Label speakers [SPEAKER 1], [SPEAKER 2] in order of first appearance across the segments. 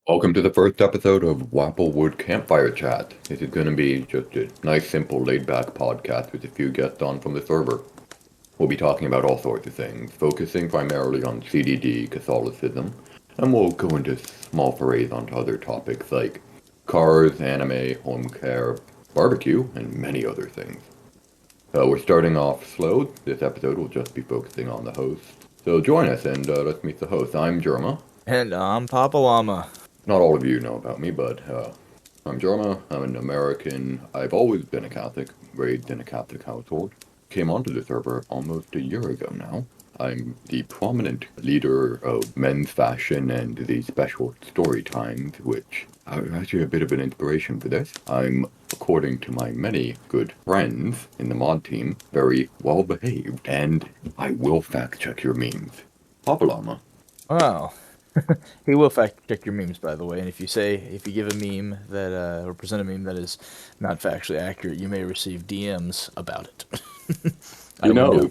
[SPEAKER 1] Welcome to the first episode of Wapplewood Campfire Chat. This is going to be just a nice, simple, laid-back podcast with a few guests on from the server. We'll be talking about all sorts of things, focusing primarily on CDD, Catholicism, and we'll go into small forays onto other topics like cars, anime, home care, barbecue, and many other things. We're starting off slow. This episode will just be focusing on the host. So join us and let's meet the host. I'm Jerma.
[SPEAKER 2] And I'm PapaLlama.
[SPEAKER 1] Not all of you know about me, but I'm Jerma. I'm an American. I've always been a Catholic, raised in a Catholic household. Came onto the server almost a year ago now. I'm the prominent leader of men's fashion and the special story times, which are actually a bit of an inspiration for this. I'm, according to my many good friends in the mod team, very well behaved, and I will fact check your memes. PapaLlama.
[SPEAKER 2] Wow. He will fact check your memes, by the way. And if you give a meme that, or present a meme that is not factually accurate, you may receive DMs about it.
[SPEAKER 1] You know,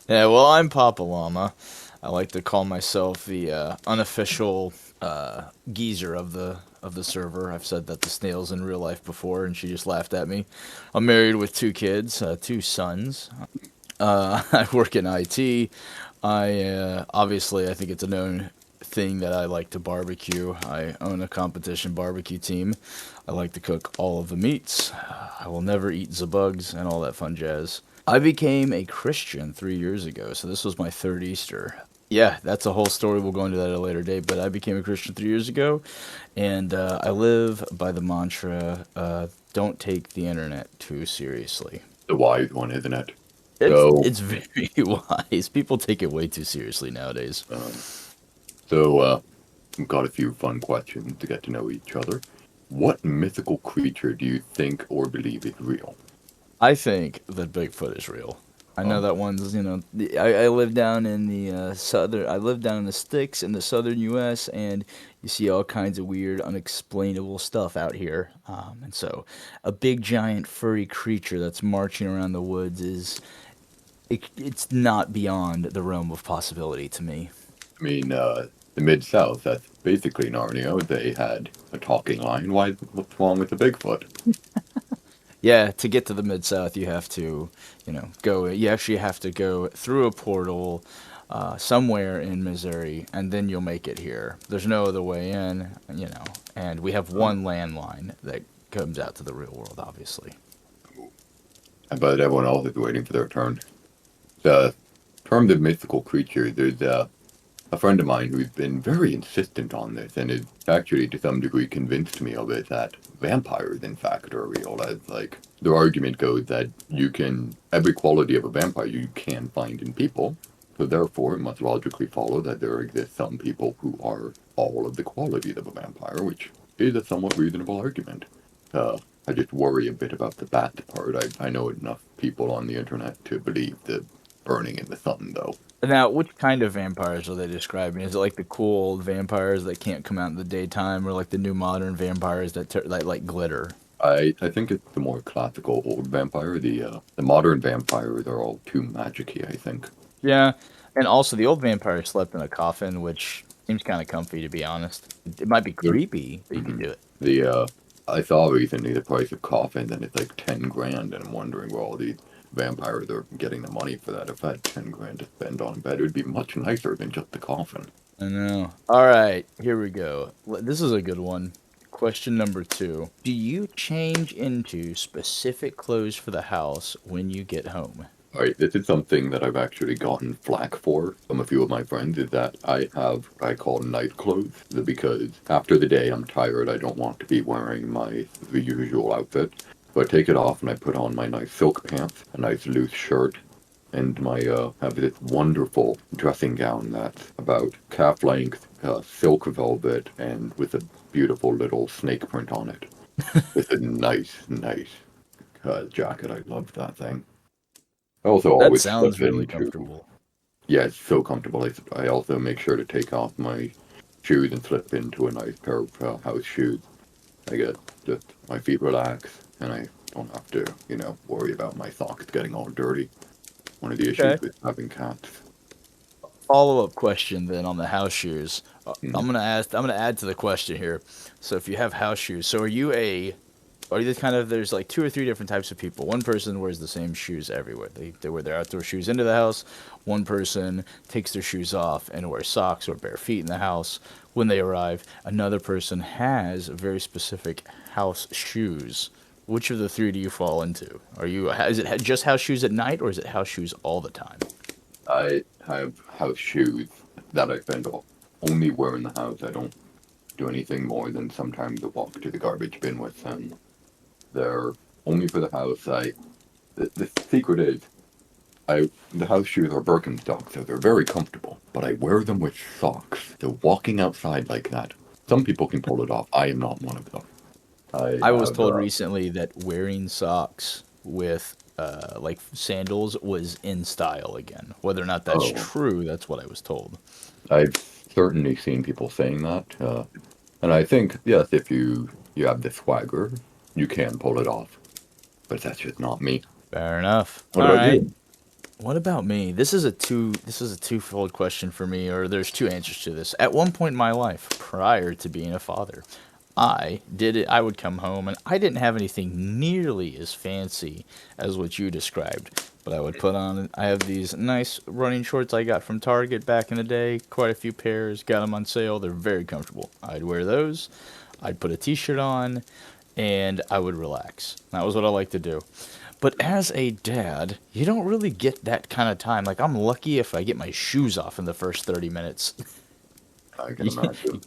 [SPEAKER 2] Yeah, well, I'm PapaLlama. I like to call myself the unofficial geezer of the server. I've said that to Snails in real life before, and she just laughed at me. I'm married with two kids, two sons. I work in IT. Obviously, I think it's a known thing that I like to barbecue. I own a competition barbecue team. I like to cook all of the meats. I will never eat the bugs and all that fun jazz. I became a Christian 3 years ago, so this was my third Easter. Yeah, that's a whole story. We'll go into that at a later date. But I became a Christian 3 years ago, and I live by the mantra: don't take the internet too seriously.
[SPEAKER 1] the wise one, isn't it?
[SPEAKER 2] It's
[SPEAKER 1] So,
[SPEAKER 2] it's very wise. People take it way too seriously nowadays.
[SPEAKER 1] um, so, we've got a few fun questions to get to know each other. What mythical creature do you think or believe is real?
[SPEAKER 2] I think that Bigfoot is real. I know
[SPEAKER 1] Um,
[SPEAKER 2] that one's, I live down in the I live down in the sticks in the southern U.S., and you see all kinds of weird, unexplainable stuff out here. And so, a big, giant, furry creature that's marching around the woods it's not beyond the realm of possibility to me.
[SPEAKER 1] I mean, the Mid-South, that's basically Narnia. They had a talking lion. What's wrong with the Bigfoot?
[SPEAKER 2] Yeah, to get to the Mid South, you have to, go. You actually have to go through a portal somewhere in Missouri, and then you'll make it here. There's no other way in, And we have
[SPEAKER 1] Um,
[SPEAKER 2] one landline that comes out to the real world, obviously.
[SPEAKER 1] but everyone else is waiting for their turn. The term of mythical creature, there's a friend of mine who's been very insistent on this and is actually to some degree convinced me of it that vampires in fact are real. As like their argument goes that every quality of a vampire you can find in people, so therefore it must logically follow that there exist some people who are all of the qualities of a vampire, which is a somewhat reasonable argument. I just worry a bit about the bat part. I know enough people on the internet to believe the burning in the sun, though.
[SPEAKER 2] Now, which kind of vampires are they describing? Is it like the cool old vampires that can't come out in the daytime, or like the new modern vampires that like glitter?
[SPEAKER 1] I think it's the more classical old vampire. The modern vampires are all too magic-y, I think.
[SPEAKER 2] Yeah, and also the old vampire slept in a coffin, which seems kind of comfy to be honest. It might be
[SPEAKER 1] Yep.
[SPEAKER 2] creepy, but you can
[SPEAKER 1] Mhm.
[SPEAKER 2] do it.
[SPEAKER 1] The I saw recently the price of coffins and it's like 10 grand, and I'm wondering where all these vampires are getting the money for that. If I had 10 grand to spend on a bed, it would be much nicer than just the coffin.
[SPEAKER 2] I know. All right, here we go. This is a good one. Question number two: do you change into specific clothes for the house when you get home?
[SPEAKER 1] Alright, this is something that I've actually gotten flack for from a few of my friends, is that I have what I call night clothes, because after the day I'm tired, I don't want to be wearing the usual outfit. So I take it off and I put on my nice silk pants, a nice loose shirt, and my have this wonderful dressing gown that's about calf length, silk velvet, and with a beautiful little snake print on it. It's a nice jacket. I love that thing. I also
[SPEAKER 2] That
[SPEAKER 1] always
[SPEAKER 2] sounds
[SPEAKER 1] slip
[SPEAKER 2] really
[SPEAKER 1] into,
[SPEAKER 2] comfortable.
[SPEAKER 1] yeah, it's so comfortable. I also make sure to take off my shoes and slip into a nice pair of house shoes. I get just my feet relax, and I don't have to, worry about my socks getting all dirty. One of the
[SPEAKER 2] Okay.
[SPEAKER 1] issues with having cats.
[SPEAKER 2] follow-up question then on the house shoes.
[SPEAKER 1] Mhm.
[SPEAKER 2] I'm gonna add to the question here. So if you have house shoes, so are you the kind of, there's like two or three different types of people. One person wears the same shoes everywhere. They wear their outdoor shoes into the house. One person takes their shoes off and wears socks or bare feet in the house when they arrive. Another person has very specific house shoes. Which of the three do you fall into? Is it just house shoes at night, or is it house shoes all the time?
[SPEAKER 1] I have house shoes that I spend only wear in the house. I don't do anything more than sometimes a walk to the garbage bin with them. They're only for the house. The secret is the house shoes are Birkenstock, so they're very comfortable. But I wear them with socks. So walking outside like that, some people can pull it off. I am not one of them. I
[SPEAKER 2] I was
[SPEAKER 1] have
[SPEAKER 2] told recently that wearing socks with like sandals was in style again. Whether or not that's
[SPEAKER 1] oh,
[SPEAKER 2] true, that's what I was told.
[SPEAKER 1] I've certainly seen people saying that, and I think yes, if you have the swagger, you can pull it off. But that's just not me.
[SPEAKER 2] Fair enough.
[SPEAKER 1] What
[SPEAKER 2] All
[SPEAKER 1] about
[SPEAKER 2] right.
[SPEAKER 1] you?
[SPEAKER 2] What about me? This is a twofold question for me, or there's two answers to this. At one point in my life, prior to being a father, I did it. I would come home and I didn't have anything nearly as fancy as what you described. But I would put on, I have these nice running shorts I got from Target back in the day, quite a few pairs, got them on sale. They're very comfortable. I'd wear those. I'd put a t-shirt on and I would relax. That was what I like to do. But as a dad, you don't really get that kind of time. Like, I'm lucky if I get my shoes off in the first 30 minutes.
[SPEAKER 1] I can imagine.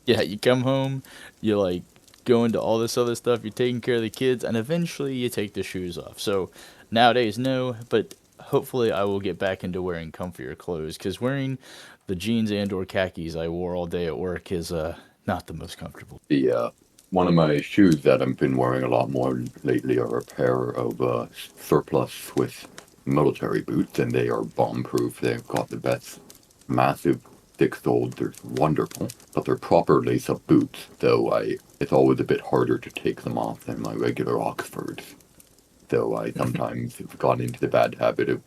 [SPEAKER 2] Yeah, you come home, you like go into all this other stuff, you're taking care of the kids, and eventually you take the shoes off. So nowadays, no, but hopefully I will get back into wearing comfier clothes because wearing the jeans and/or khakis I wore all day at work is not the most comfortable.
[SPEAKER 1] The one of my shoes that I've been wearing a lot more lately are a pair of surplus Swiss military boots, and they are bomb-proof. They've got the best massive thick soles. They're wonderful, but they're proper lace-up boots. Though it's always a bit harder to take them off than my regular Oxfords. Though I sometimes have got into the bad habit of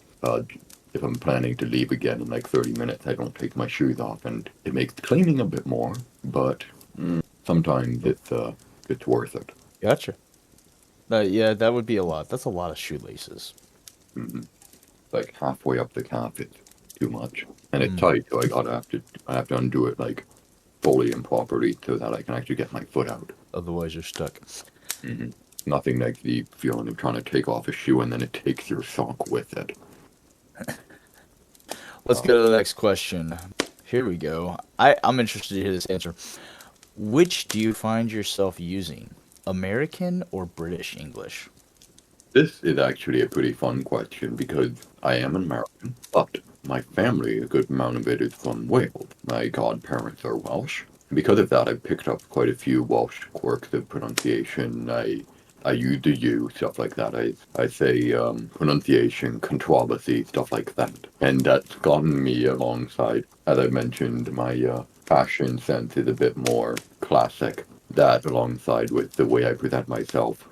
[SPEAKER 1] if I'm planning to leave again in like 30 minutes, I don't take my shoes off, and it makes cleaning a bit more, but sometimes it's worth it.
[SPEAKER 2] Gotcha. Yeah, that would be a lot. That's a lot of shoelaces.
[SPEAKER 1] Mm-hmm. Like halfway up the calf, it's too much, and it's
[SPEAKER 2] Mm.
[SPEAKER 1] tight, so I have to undo it like fully and properly so that I can actually get my foot out.
[SPEAKER 2] Otherwise, you're stuck.
[SPEAKER 1] Hmm. Nothing like the feeling of trying to take off a shoe and then it takes your sock with it.
[SPEAKER 2] Let's go to the next question. Here we go. I'm interested to hear this answer. Which do you find yourself using? American or British English?
[SPEAKER 1] This is actually a pretty fun question because I am an American, but my family, a good amount of it is from Wales. My godparents are Welsh. Because of that, I've picked up quite a few Welsh quirks of pronunciation. I use the U, stuff like that. I say pronunciation, controversy, stuff like that. And that's gotten me alongside, as I mentioned, my fashion sense is a bit more classic. That alongside with the way I present myself.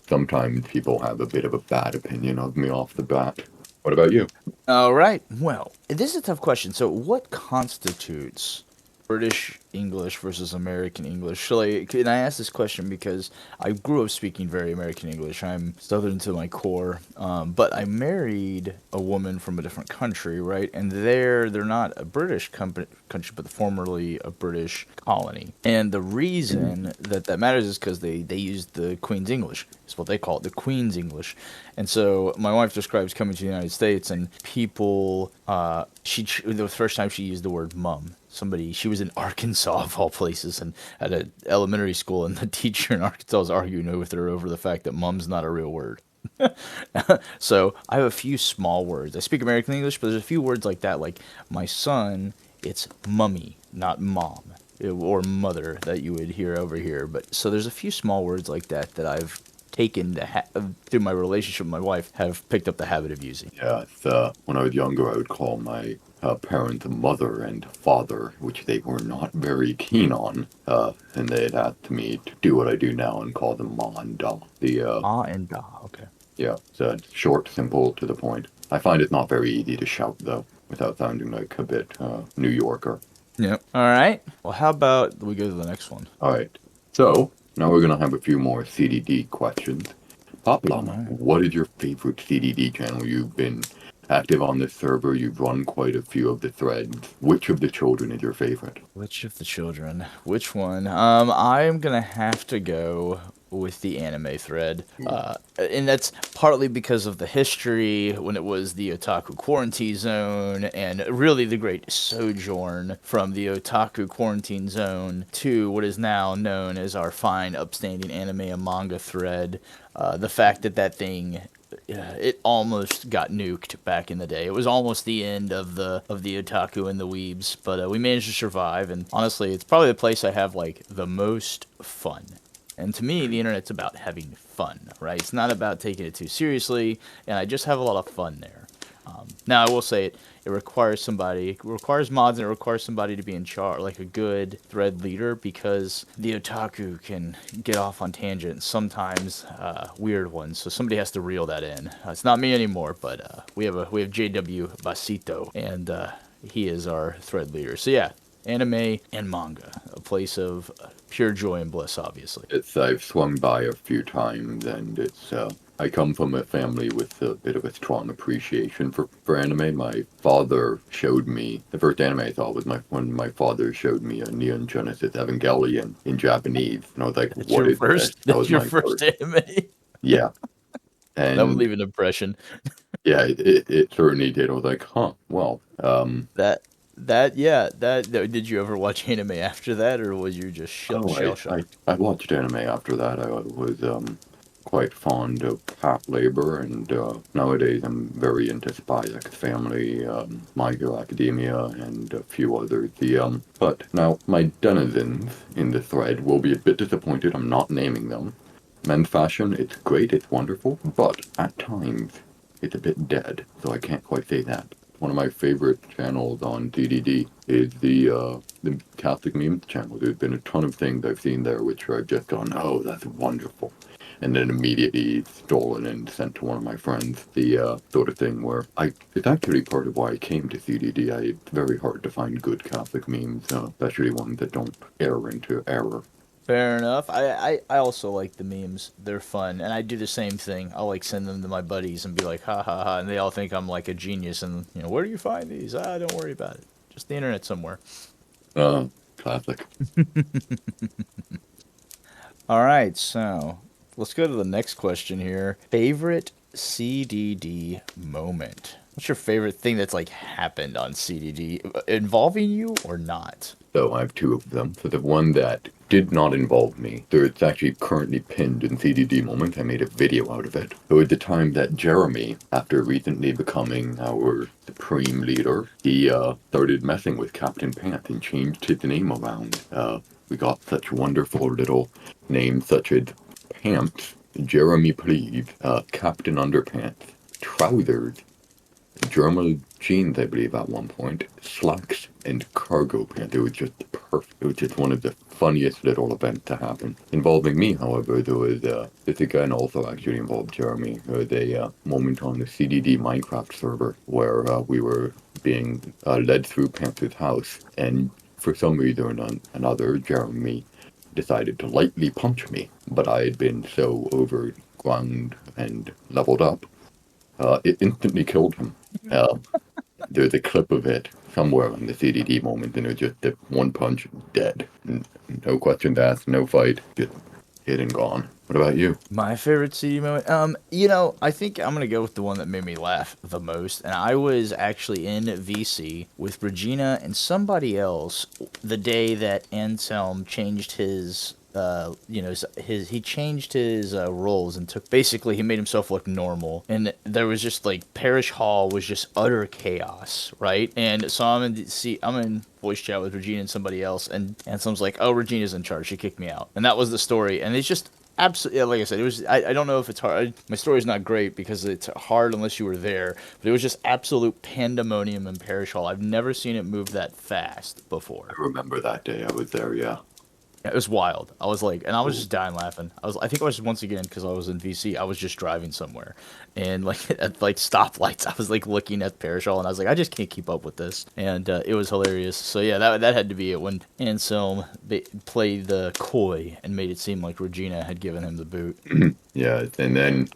[SPEAKER 1] Sometimes people have a bit of a bad opinion of me off the bat. What about you?
[SPEAKER 2] All right. Well, this is a tough question. So, what constitutes British English versus American English? So, like, and I ask this question because I grew up speaking very American English. I'm Southern to my core, but I married a woman from a different country, right? And they're not a British country, but formerly a British colony. And the reason that that matters is because they use the Queen's English. It's what they call it, the Queen's English. And so my wife describes coming to the United States and people, the first time she used the word mum, she was in Arkansas of all places and at an elementary school, and the teacher in Arkansas was arguing with her over the fact that mum's not a real word. So I have a few small words. I speak American English, but there's a few words like that. Like my son, it's mummy, not mom or mother that you would hear over here. But so there's a few small words like that that I've taken through my relationship with my wife, have picked up the habit of using.
[SPEAKER 1] Yeah, when I was younger, I would call my parents mother and father, which they were not very keen on. And they had asked me to do what I do now and call them ma and da.
[SPEAKER 2] Ah and da, okay.
[SPEAKER 1] Yeah, so it's short, simple, to the point. I find it not very easy to shout, though. without sounding like a bit New Yorker.
[SPEAKER 2] Yep. All right. Well, how about we go to the next one?
[SPEAKER 1] All right. So now we're gonna have a few more CDD questions. PapaLlama,
[SPEAKER 2] Alright.
[SPEAKER 1] what is your favorite CDD channel? You've been active on this server. You've run quite a few of the threads. Which of the children is your favorite?
[SPEAKER 2] Which of the children? Which one? I'm gonna have to go with the anime thread, and that's partly because of the history when it was the otaku quarantine zone, and really the great sojourn from the otaku quarantine zone to what is now known as our fine, upstanding anime and manga thread. The fact that that thing it almost got nuked back in the day. It was almost the end of the otaku and the weebs, but we managed to survive. And honestly, it's probably the place I have like the most fun. And to me, the internet's about having fun, right? It's not about taking it too seriously, and I just have a lot of fun there. Now, I will say it requires somebody, it requires mods, and it requires somebody to be in charge, like a good thread leader, because the otaku can get off on tangents, sometimes weird ones. So somebody has to reel that in. It's not me anymore, but we have JW Basito, and he is our thread leader. So yeah, anime and manga, a place of pure joy and bliss, obviously.
[SPEAKER 1] I've swung by a few times, and I come from a family with a bit of a strong appreciation for anime. My father showed me, the first anime I saw was when my father showed me a Neon Genesis Evangelion in Japanese. And I was like,
[SPEAKER 2] That's
[SPEAKER 1] what
[SPEAKER 2] your
[SPEAKER 1] is
[SPEAKER 2] first.
[SPEAKER 1] this? That
[SPEAKER 2] That's
[SPEAKER 1] was
[SPEAKER 2] your
[SPEAKER 1] my
[SPEAKER 2] first anime.
[SPEAKER 1] Yeah.
[SPEAKER 2] That would
[SPEAKER 1] And
[SPEAKER 2] leave an impression.
[SPEAKER 1] yeah, it certainly did. I was like, huh, well,
[SPEAKER 2] Did you ever watch anime after that, or was you just
[SPEAKER 1] oh,
[SPEAKER 2] shell shocked?
[SPEAKER 1] I watched anime after that. I was quite fond of Pat Labor, and nowadays I'm very into Spy X Family, My Hero Academia, and a few others. But now my denizens in the thread will be a bit disappointed. I'm not naming them. Men's fashion, it's great, it's wonderful, but at times it's a bit dead, so I can't quite say that. One of my favorite channels on DDD is the Catholic Memes channel. There's been a ton of things I've seen there which I've just gone, oh, that's wonderful. And then immediately stolen and sent to one of my friends. The sort of thing where it's actually part of why I came to CDD. It's very hard to find good Catholic memes, especially ones that don't err into error.
[SPEAKER 2] Fair enough. I also like the memes. They're fun, and I do the same thing. I'll like send them to my buddies and be like, ha ha ha, and they all think I'm like a genius. And where do you find these? Don't worry about it. Just the internet somewhere.
[SPEAKER 1] Classic.
[SPEAKER 2] All right, so let's go to the next question here. Favorite CDD moment? What's your favorite thing that's like happened on CDD involving you or not?
[SPEAKER 1] So I have two of them. So the one that did not involve me, so it's actually currently pinned in CDD Moment. I made a video out of it. So at the time that Jeremy, after recently becoming our supreme leader, he started messing with Captain Pants and changed his name around. We got such wonderful little names such as Pants, Jeremy Please, Captain Underpants, Trousers, Jerma jeans, I believe, at one point, slacks, and cargo pants. It was just perfect. It was just one of the funniest little events to happen. Involving me, however, there was, this again also actually involved Jeremy. There was a moment on the CDD Minecraft server where we were being led through Panther's house, and for some reason or another, Jeremy decided to lightly punch me. But I had been so overground and leveled up, it instantly killed him. Uh, there's a clip of it somewhere in the CDD moment, and it was just the one punch, dead. No questions asked, no fight, just hit and gone. What about you?
[SPEAKER 2] My favorite CD moment? I think I'm gonna go with the one that made me laugh the most. And I was actually in VC with Regina and somebody else the day that Anselm changed his he changed his roles and he made himself look normal, and there was just like Parish Hall was just utter chaos, right? And so I'm in voice chat with Regina and somebody else, and Anselm's like, oh, Regina's in charge, she kicked me out, and that was the story. And it's just absolutely, like I said, it was. I don't know if it's hard. My story's not great because it's hard unless you were there. But it was just absolute pandemonium in Parish Hall. I've never seen it move that fast before.
[SPEAKER 1] I remember that day. I was there, yeah.
[SPEAKER 2] It was wild. I was like, and I was just dying laughing. I think I was once again because I was in VC. I was just driving somewhere, and like at like stoplights, I was like looking at Parashal, and I was like, I just can't keep up with this, and it was hilarious. So yeah, that had to be it when Anselm played the coy and made it seem like Regina had given him the boot.
[SPEAKER 1] Yeah, and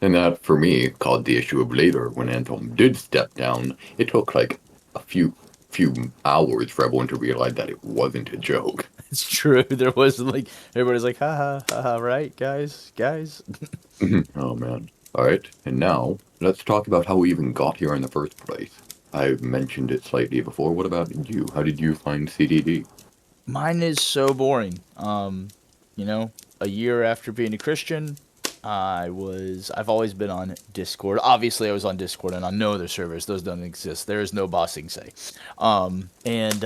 [SPEAKER 1] that for me caused the issue of later when Anton did step down. It took like a few hours for everyone to realize that it wasn't a joke.
[SPEAKER 2] It's true. There was like everybody's like, ha ha ha ha, right, guys.
[SPEAKER 1] Oh man. All right, and now let's talk about how we even got here in the first place. I've mentioned it slightly before. What about you? How did you find CDD?
[SPEAKER 2] Mine is so boring. You know, a year after being a Christian, I've always been on Discord. Obviously, I was on Discord and on no other servers. Those don't exist. There is no bossing say. And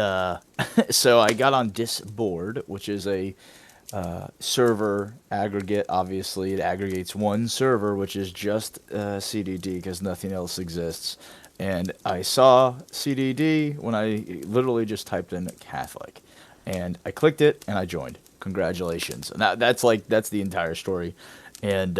[SPEAKER 2] so I got on Disboard, which is a server aggregate. Obviously, it aggregates one server, which is just CDD because nothing else exists. And I saw CDD when I literally just typed in Catholic, and I clicked it and I joined. Congratulations! And that's the entire story. And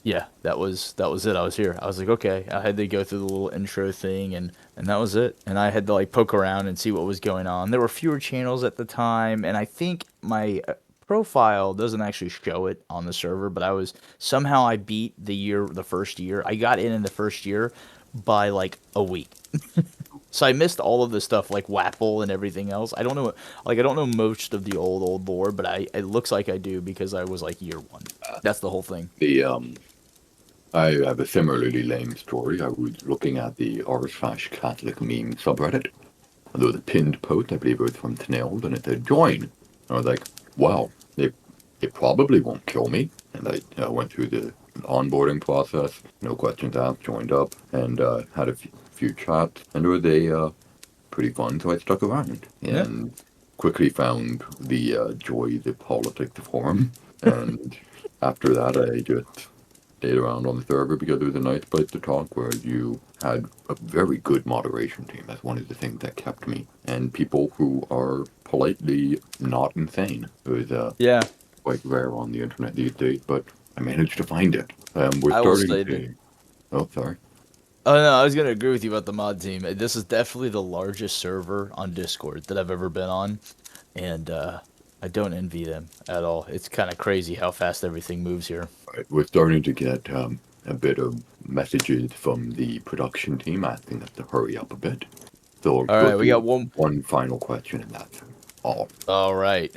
[SPEAKER 2] yeah, that was it. I was here. I was like, okay. I had to go through the little intro thing, and that was it. And I had to like poke around and see what was going on. There were fewer channels at the time, and I think my profile doesn't actually show it on the server. But I beat the first year. I got in the first year by like a week. So I missed all of the stuff like Wapple and everything else. I don't know most of the old lore, but it looks like I do because I was like year one. That's the whole thing.
[SPEAKER 1] The I have a similarly lame story. I was looking at the r/Catholic meme subreddit. There was a pinned post, I believe it was from Tnailed, and it said join. I was like, wow, it probably won't kill me. And I went through the onboarding process, no questions asked, joined up, and had a few chats, and it was pretty fun, so I stuck around.
[SPEAKER 2] Yeah.
[SPEAKER 1] And quickly found the joys of politics forum, and after that I just stayed around on the server because it was a nice place to talk where you had a very good moderation team. That's one of the things that kept me. And people who are politely not insane. It was
[SPEAKER 2] Yeah.
[SPEAKER 1] quite rare on the internet these days, but I managed to find it. We're
[SPEAKER 2] I will
[SPEAKER 1] starting
[SPEAKER 2] say
[SPEAKER 1] to... Oh, sorry.
[SPEAKER 2] Oh no, I was gonna agree with you about the mod team. This is definitely the largest server on Discord that I've ever been on, and I don't envy them at all. It's kind of crazy how fast everything moves here.
[SPEAKER 1] Right, we're starting to get a bit of messages from the production team asking us to hurry up a bit. So
[SPEAKER 2] All right, we got
[SPEAKER 1] one final question, and that's all.
[SPEAKER 2] All right,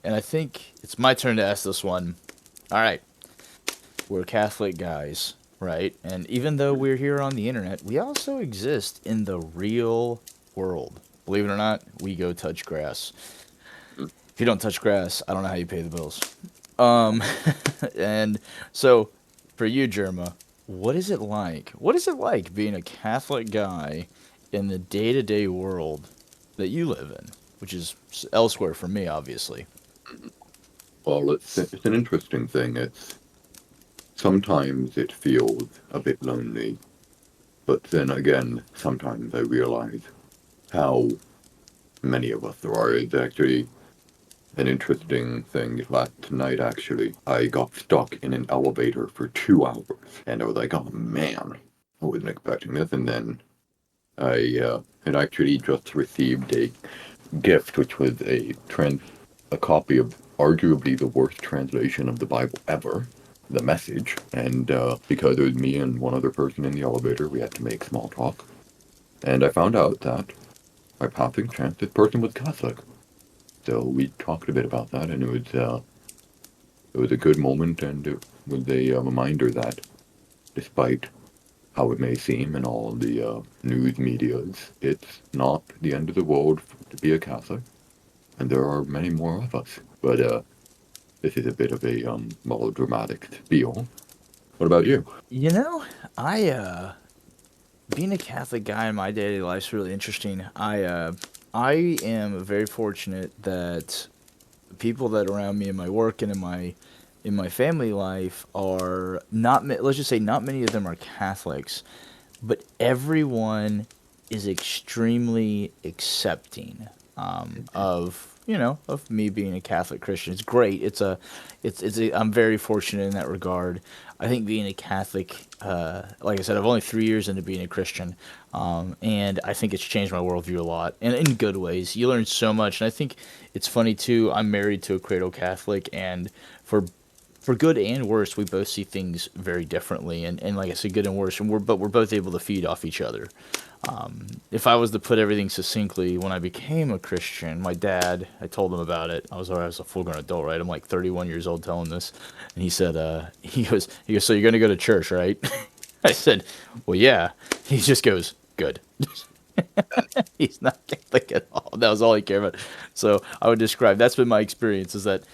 [SPEAKER 2] and I think it's my turn to ask this one. All right, we're Catholic guys, right? And even though we're here on the internet, we also exist in the real world. Believe it or not, we go touch grass. If you don't touch grass, I don't know how you pay the bills. Um, and so for you, Jerma, what is it like? What is it like being a Catholic guy in the day-to-day world that you live in, which is elsewhere from me, obviously?
[SPEAKER 1] Well, it's an interesting thing. Sometimes it feels a bit lonely, but then again, sometimes I realize how many of us there are. It's actually an interesting thing. Last night, actually, I got stuck in an elevator for 2 hours, and I was like, oh man, I wasn't expecting this. And then I had actually just received a gift, which was a copy of arguably the worst translation of the Bible ever, the Message. And because it was me and one other person in the elevator, we had to make small talk. And I found out that by passing chance, this person was Catholic. So we talked a bit about that, and it was a good moment, and it was a reminder that despite how it may seem in all the news medias, it's not the end of the world to be a Catholic, and there are many more of us. But this is a bit of a melodramatic spiel. What about you?
[SPEAKER 2] You know, I being a Catholic guy in my daily life is really interesting. I am very fortunate that people that are around me in my work and in my family life are not. Let's just say not many of them are Catholics, but everyone is extremely accepting of of me being a Catholic Christian. It's great. I'm very fortunate in that regard. I think being a Catholic, like I said, I've only 3 years into being a Christian, and I think it's changed my worldview a lot, and in good ways. You learn so much, and I think it's funny too. I'm married to a cradle Catholic, and for for good and worse, we both see things very differently, and like I said, good and worse, and we're both able to feed off each other. If I was to put everything succinctly, when I became a Christian, my dad, I told him about it. I was a full grown adult, right? I'm like 31 years old telling this, and he said, so you're gonna go to church, right? I said, well, yeah. He just goes, good. He's not Catholic at all. That was all he cared about. So I would describe that's been my experience is that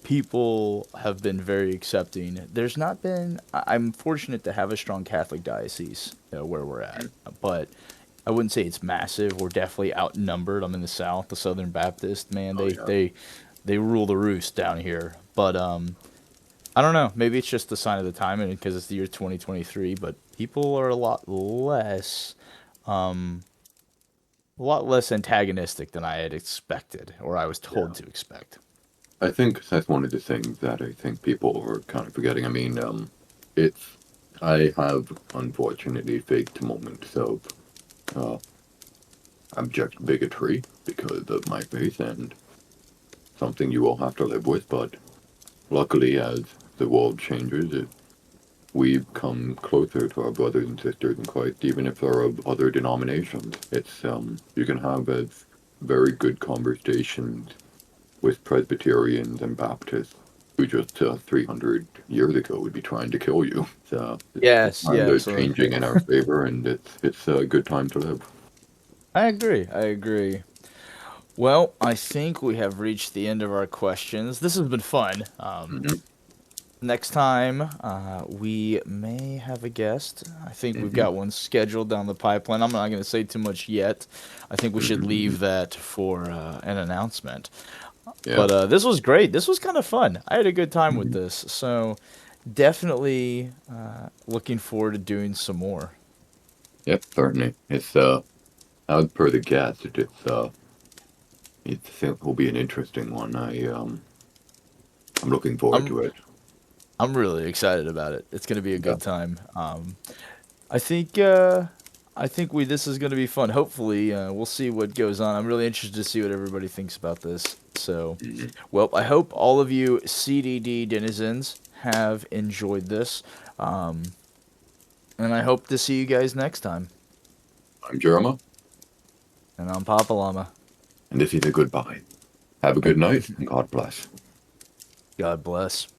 [SPEAKER 2] people have been very accepting. There's not been. I'm fortunate to have a strong Catholic diocese where we're at, but I wouldn't say it's massive. We're definitely outnumbered. I'm in the South, the Southern Baptist. Man,
[SPEAKER 1] Oh, yeah.
[SPEAKER 2] they rule the roost down here. But I don't know. Maybe it's just the sign of the time, and because it's the year 2023. But people are a lot less antagonistic than I had expected, or I was told
[SPEAKER 1] Yeah.
[SPEAKER 2] to expect.
[SPEAKER 1] I think that's one of the things that I think people are kind of forgetting. I mean, it's, I have unfortunately faked moments of uh, abject bigotry because of my faith and something you all have to live with. But luckily, as the world changes, we've come closer to our brothers and sisters in Christ, even if they're of other denominations. It's you can have as very good conversations with Presbyterians and Baptists who just 300 years ago would be trying to kill you. So the
[SPEAKER 2] Yes,
[SPEAKER 1] times are
[SPEAKER 2] yes.
[SPEAKER 1] changing in our favor, and it's a good time to live.
[SPEAKER 2] I agree. I agree. Well, I think we have reached the end of our questions. This has been fun.
[SPEAKER 1] Hmm.
[SPEAKER 2] Next time, we may have a guest. I think we've
[SPEAKER 1] Hmm.
[SPEAKER 2] got one scheduled down the pipeline. I'm not going to say too much yet. I think we should
[SPEAKER 1] Hmm.
[SPEAKER 2] leave that for an announcement.
[SPEAKER 1] Yeah.
[SPEAKER 2] But this was great. This was kind of fun. I had a good time with
[SPEAKER 1] Hmm.
[SPEAKER 2] this. So definitely looking forward to doing some more.
[SPEAKER 1] Yep, certainly. It's as per the guest, it will be an interesting one. I'm looking forward
[SPEAKER 2] I'm
[SPEAKER 1] to it.
[SPEAKER 2] I'm really excited about it. It's gonna be a
[SPEAKER 1] Yeah.
[SPEAKER 2] good time. I think I think we this is gonna be fun. Hopefully, we'll see what goes on. I'm really interested to see what everybody thinks about this. So,
[SPEAKER 1] Mhm.
[SPEAKER 2] well, I hope all of you CDD denizens have enjoyed this, um, and I hope to see you guys next time.
[SPEAKER 1] I'm Jerma,
[SPEAKER 2] And I'm Papa Llama.
[SPEAKER 1] and this is a goodbye. Have a good night, and God bless.
[SPEAKER 2] God bless.